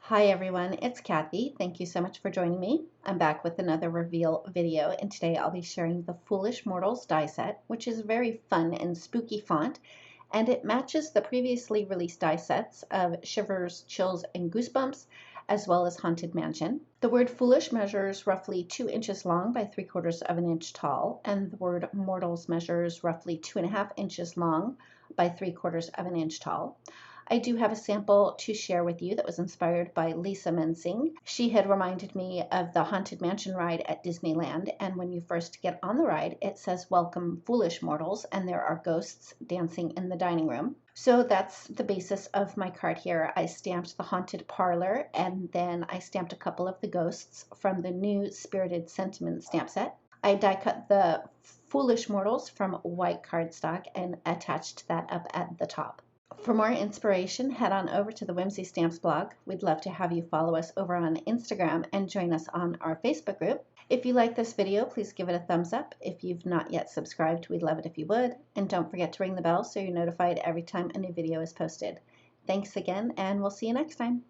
Hi everyone, it's Kathy. Thank you so much for joining me. I'm back with another reveal video, and today I'll be sharing the Foolish Mortals die set, which is a very fun and spooky font, and it matches the previously released die sets of Shivers, Chills, and Goosebumps, as well as Haunted Mansion. The word Foolish measures roughly 2 inches long by 3/4 of an inch tall, and the word Mortals measures roughly 2.5 inches long by 3/4 of an inch tall. I do have a sample to share with you that was inspired by Lisa Mensing. She had reminded me of the Haunted Mansion ride at Disneyland, and when you first get on the ride, it says "Welcome, Foolish Mortals," and there are ghosts dancing in the dining room. So that's the basis of my card here. I stamped the Haunted Parlor, and then I stamped a couple of the ghosts from the new Spirited Sentiment stamp set. I die cut the Foolish Mortals from white cardstock and attached that up at the top. For more inspiration, head on over to the Whimsy Stamps blog. We'd love to have you follow us over on Instagram and join us on our Facebook group. If you like this video, please give it a thumbs up. If you've not yet subscribed, we'd love it if you would. And don't forget to ring the bell so you're notified every time a new video is posted. Thanks again, and we'll see you next time.